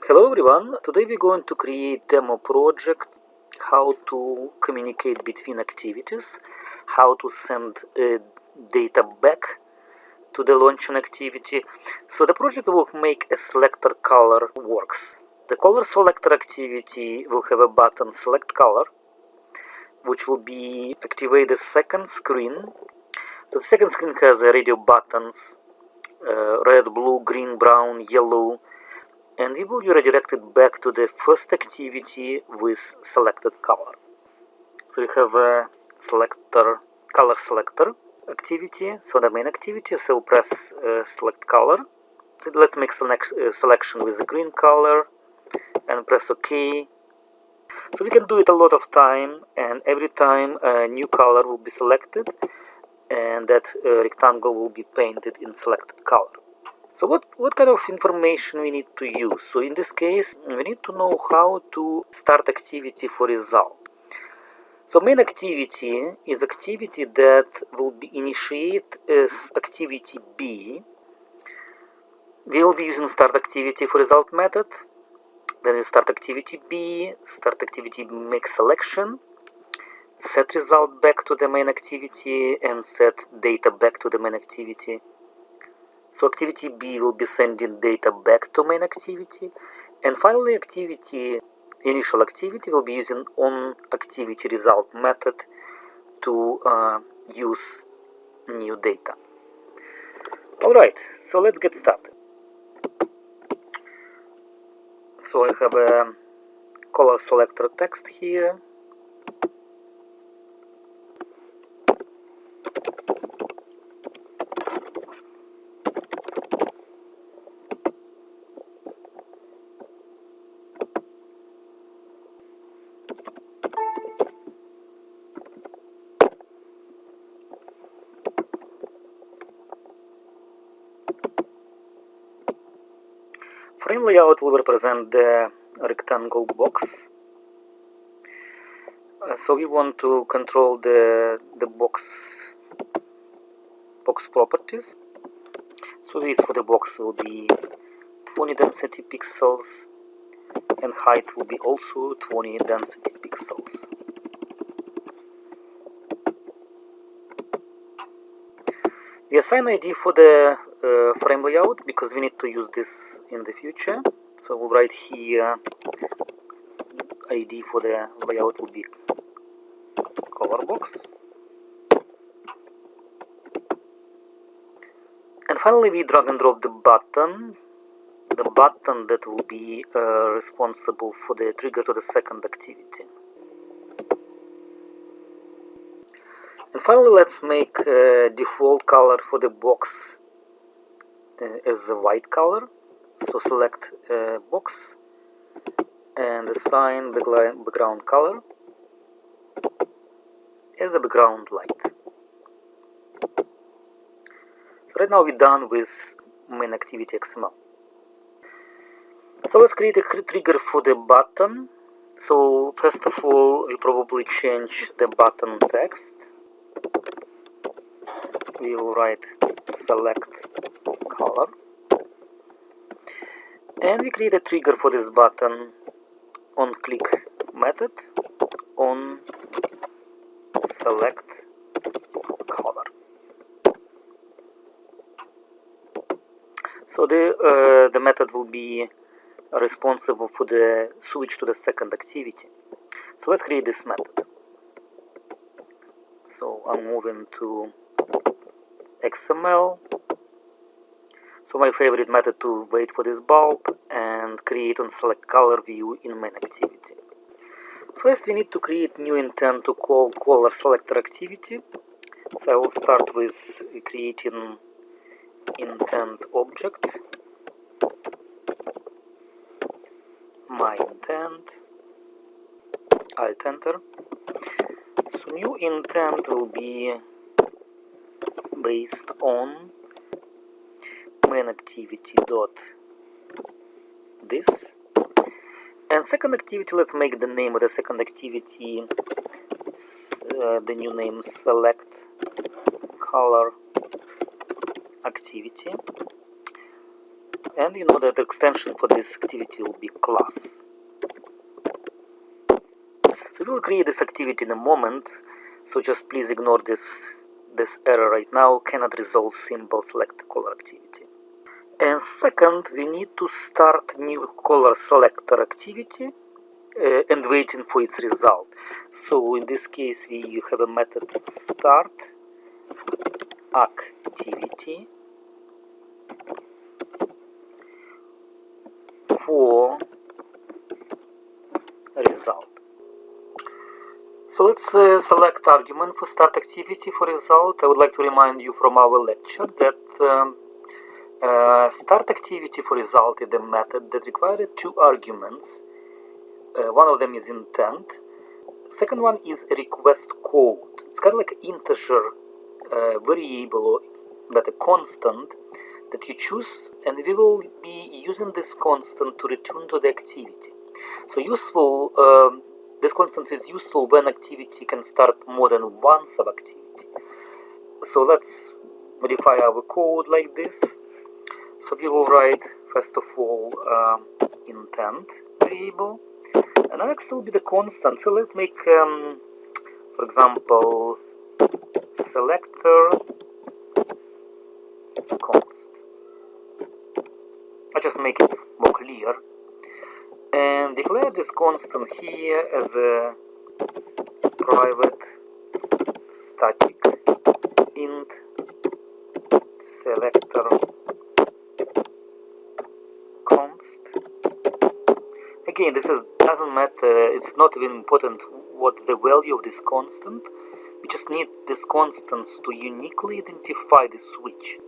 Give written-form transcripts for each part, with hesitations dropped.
Hello everyone, today we're going to create demo project how to communicate between activities, how to send data back to the launching activity. So the project will make a selector color works. The color selector activity will have a button select color, which will be activate the second screen. So the second screen has a radio buttons, red, blue, green, brown, yellow, and we will be redirected back to the first activity with selected color. So we have a color selector activity, so the main activity, so press select color. So let's make selection with the green color and press OK. So we can do it a lot of time, and every time a new color will be selected and that rectangle will be painted in selected color. So what kind of information we need to use? So in this case, we need to know how to start activity for result. So main activity is activity that will be initiated as activity B. We will be using start activity for result method. Then we start activity B, start activity make selection, set result back to the main activity, and set data back to the main activity. So activity B will be sending data back to main activity, and finally initial activity will be using onActivityResult method to use new data. Alright, so let's get started. So I have a color selector text here. Frame layout will represent the rectangle box. So we want to control the box properties. So width for the box will be 20 density pixels, and height will be also 20 density pixels. We assign ID for the frame layout because we need to use this in the future. So we'll write here ID for the layout will be color box. And finally we drag and drop the button that will be responsible for the trigger to the second activity. And finally let's make default color for the box as a white color. So select box and assign the background color as a background light. So right now we're done with main activity XML. So let's create a trigger for the button. So first of all, we probably change the button text. We will write select color, and we create a trigger for this button on click method on select color. So the method will be responsible for the switch to the second activity. So let's create this method. So I'm moving to XML. So my favorite method to wait for this bulb and create on select color view in main activity. First we need to create new intent to call color selector activity. So I will start with creating intent object, my intent, Alt Enter. So new intent will be based on main activity dot this, and second activity, let's make the name of the second activity the new name select color activity. and you know that the extension for this activity will be class. So we will create this activity in a moment, so just please ignore this error right now. Cannot resolve simple select color activity. And second, we need to start new color selector activity and waiting for its result. So in this case we have a method startActivityForResult. So let's select argument for startActivityForResult. I would like to remind you from our lecture that startActivityForResult is a method that required two arguments. One of them is intent. Second one is requestCode. It's kind of like an integer variable, but a constant that you choose, and we will be using this constant to return to the activity. So useful. This constant is useful when activity can start more than one subactivity. So let's modify our code like this. So we will write first of all intent variable, and next will be the constant. So let's make, for example, selector const. I just make it more clear. And declare this constant here as a private static int selector const. Again, this doesn't matter, it's not even important what the value of this constant. We just need this constant to uniquely identify the switch.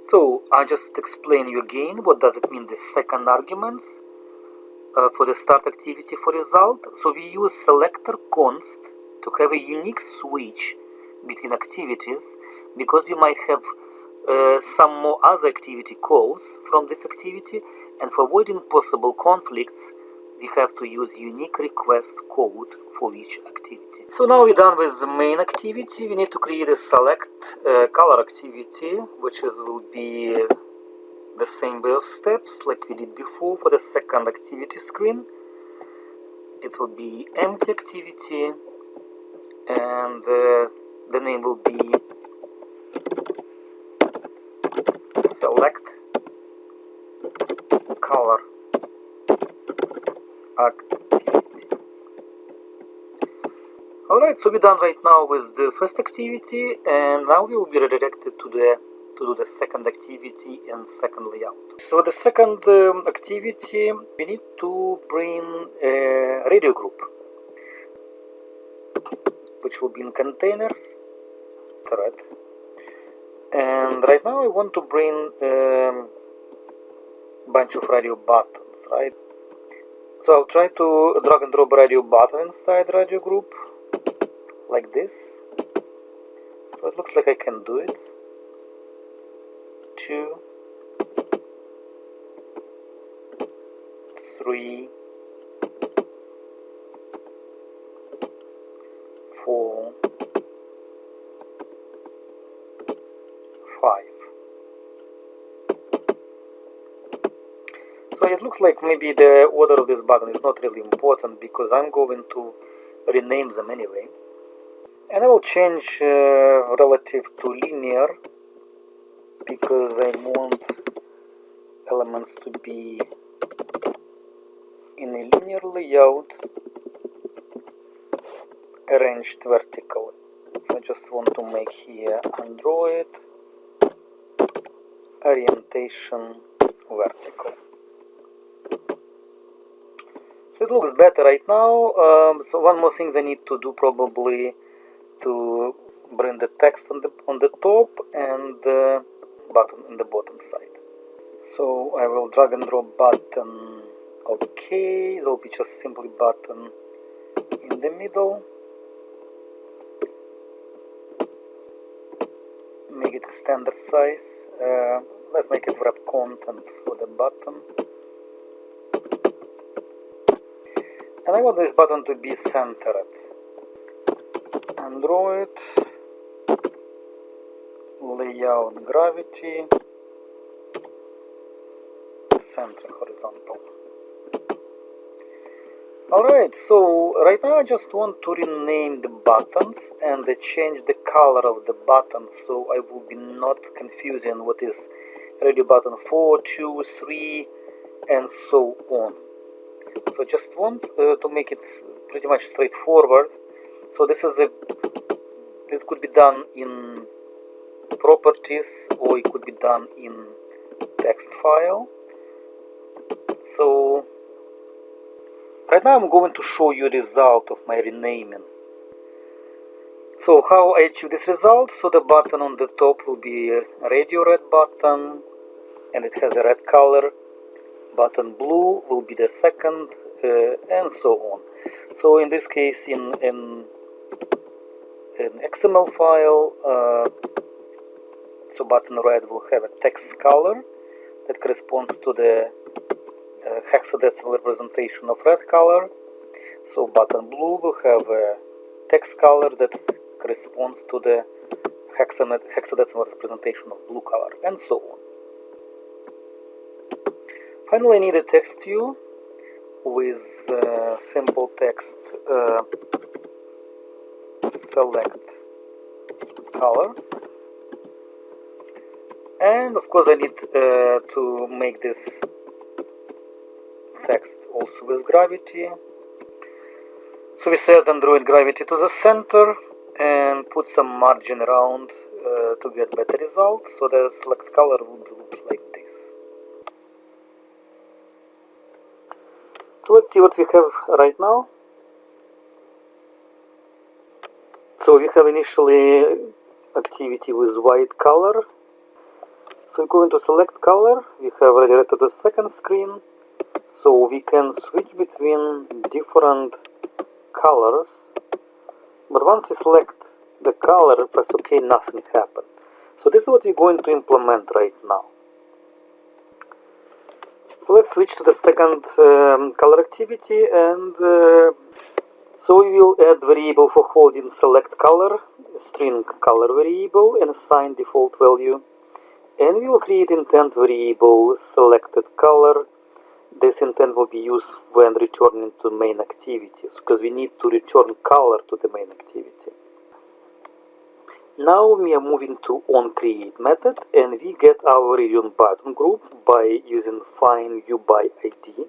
So I just explain you again what does it mean the second arguments for the startActivityForResult. So we use selector const to have a unique switch between activities, because we might have some more other activity calls from this activity, and for avoiding possible conflicts we have to use unique request code for each activity. So now we're done with the main activity. We need to create a select color activity, which will be the same way of steps like we did before for the second activity screen. It will be empty activity, and the name will be select color activity. Alright, so we're done right now with the first activity, and now we will be redirected to do the second activity and second layout. So the second activity, we need to bring a radio group, which will be in containers thread. And right now I want to bring a bunch of radio buttons, right? So I'll try to drag and drop a radio button inside radio group like this. So it looks like I can do it. 2, 3, 4, 5. So it looks like maybe the order of this button is not really important, because I'm going to rename them anyway. And I will change relative to linear, because I want elements to be in a linear layout arranged vertically. So I just want to make here Android orientation vertical. So it looks better right now. So one more thing I need to do probably to bring the text on the top and the button on the bottom side. So I will drag and drop button. Okay, it will be just simply button in the middle. Make it a standard size. Let's make it wrap content for the button. And I want this button to be centered. Android layout gravity center horizontal. Alright, so right now I just want to rename the buttons and change the color of the buttons, so I will be not confusing what is radio button 4, 2, 3 and so on. So just want to make it pretty much straightforward. So this could be done in properties, or it could be done in text file. So right now I'm going to show you the result of my renaming. So how I achieve this result? So the button on the top will be a radio red button and it has a red color. Button blue will be the second, and so on. So in this case, in an XML file, so button red will have a text color that corresponds to the hexadecimal representation of red color. So button blue will have a text color that corresponds to the hexadecimal representation of blue color, and so on. Finally, I need a text view with simple text select color, and of course I need to make this text also with gravity. So we set Android gravity to the center and put some margin around to get better results. So the select color would look like this. So let's see what we have right now. So we have initially activity with white color. So we go into select color. We have redirected to the second screen. So we can switch between different colors. But once we select the color, press OK, nothing happened. So this is what we're going to implement right now. So let's switch to the second color activity, and so we will add variable for holding select color, string color variable, and assign default value. And we will create intent variable selected color. This intent will be used when returning to main activities, because we need to return color to the main activity. Now we are moving to onCreate method, and we get our region button group by using findUById.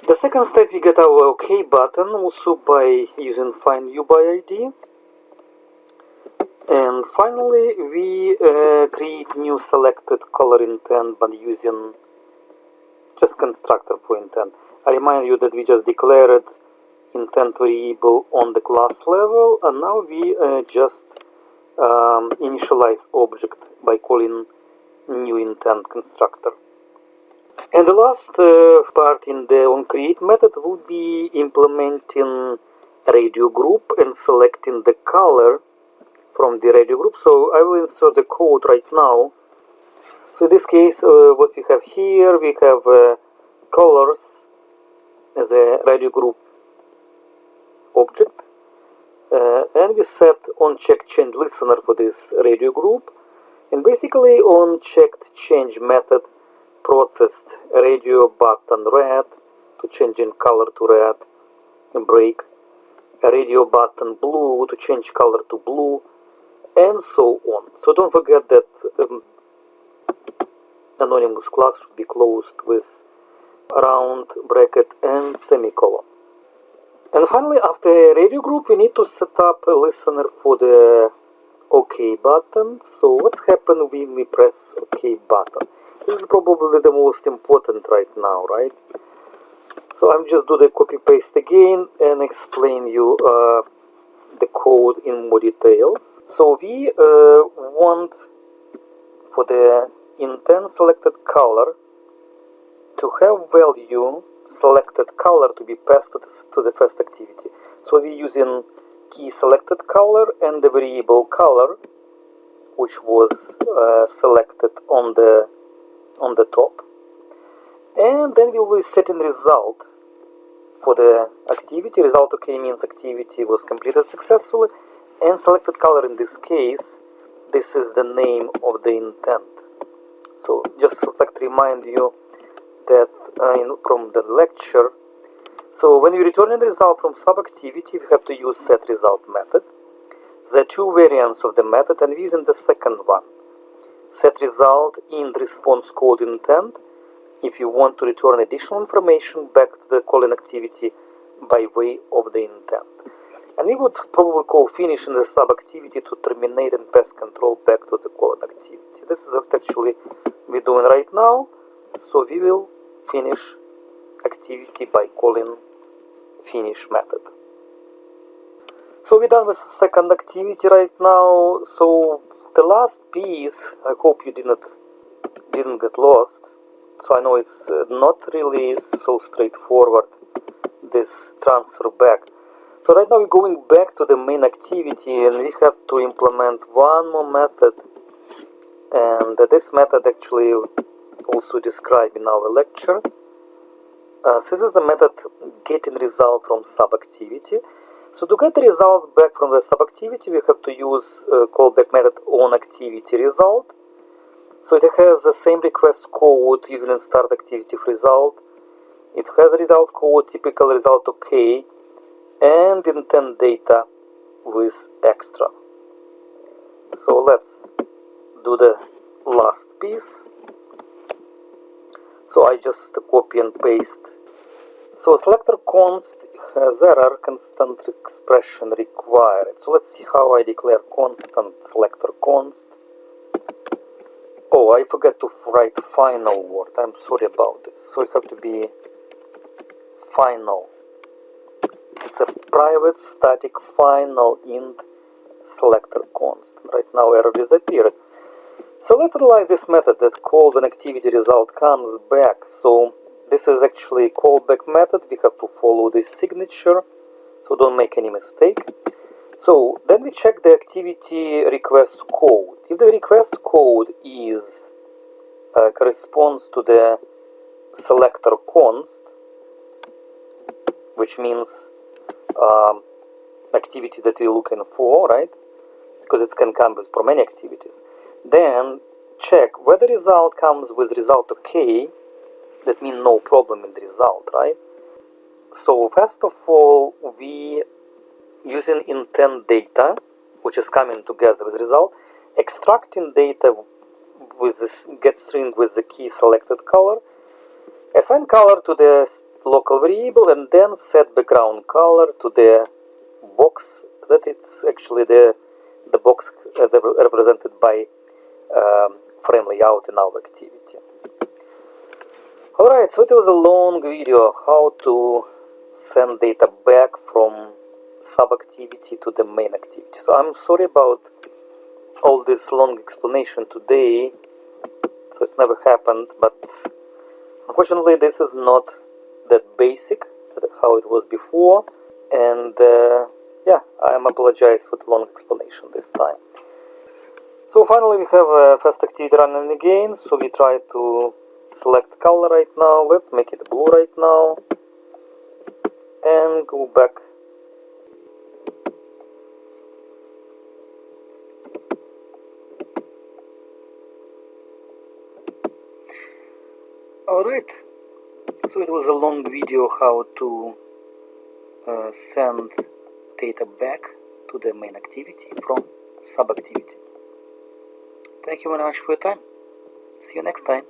The second step, we get our OK button also by using findUById. And finally, we create new selected color intent by using just constructor for intent. I remind you that we just declared intent variable on the class level, and now we just initialize object by calling new intent constructor. And the last part in the onCreate method will be implementing radio group and selecting the color from the radio group. So I will insert the code right now. So in this case, what we have here, we have colors as a radio group object, and we set onChecked change listener for this radio group, and basically onChecked change method processed radio button red to change in color to red and break, a radio button blue to change color to blue, and so on. So don't forget that anonymous class should be closed with round bracket and semicolon. And finally, after a radio group, we need to set up a listener for the OK button. So what's happened when we press OK button? This is probably the most important right now, right? So I'm just do the copy paste again and explain you the code in more details. So we want for the intent selected color to have value selected color to be passed to the first activity. So we're using key selected color and the variable color, which was selected on the top, and then we will be setting result for the activity. Result OK means activity was completed successfully, and selected color in this case, this is the name of the intent. So just would like to remind you that from the lecture, so when you return the result from subactivity, we have to use setResult method. There are two variants of the method, and we're using the second one. setResult in response code intent if you want to return additional information back to the calling activity by way of the intent. And we would probably call finish in the subactivity to terminate and pass control back to the calling activity. This is what actually we're doing right now. So we will finish activity by calling finish method. So we're done with the second activity right now. So the last piece, I hope you didn't get lost. So I know it's not really so straightforward, this transfer back. So right now we're going back to the main activity, and we have to implement one more method. And this method actually also described in our lecture. So this is the method getting result from subactivity. So to get the result back from the subactivity, we have to use callback method onActivityResult. So it has the same request code using in startActivityForResult. It has result code, typical result OK, and intent data with extra. So let's do the last piece. So I just copy and paste. So selector const has error, constant expression required. So let's see how I declare constant selector const. Oh, I forgot to write final word. I'm sorry about this. So it have to be final. It's a private static final int selector const. Right now error disappeared. So let's analyze this method that called when activity result comes back. So this is actually a callback method. We have to follow this signature, so don't make any mistake. So then we check the activity request code. If the request code is corresponds to the selector const, which means activity that we're looking for, right? Because it can come from many activities. Then check whether the result comes with result of k. That means no problem in the result, right? So first of all, we using intent data, which is coming together with result, extracting data with this get string with the key selected color, assign color to the local variable, and then set background color to the box that it's actually the box represented by frame layout in our activity. Alright, so it was a long video how to send data back from subactivity to the main activity. So I'm sorry about all this long explanation today. So it's never happened, but unfortunately this is not that basic how it was before. And yeah, I apologize for the long explanation this time. So finally we have a first activity running again. So we try to select color right now. Let's make it blue right now. And go back. Alright, so it was a long video how to send data back to the main activity from subactivity. Thank you very much for your time. See you next time.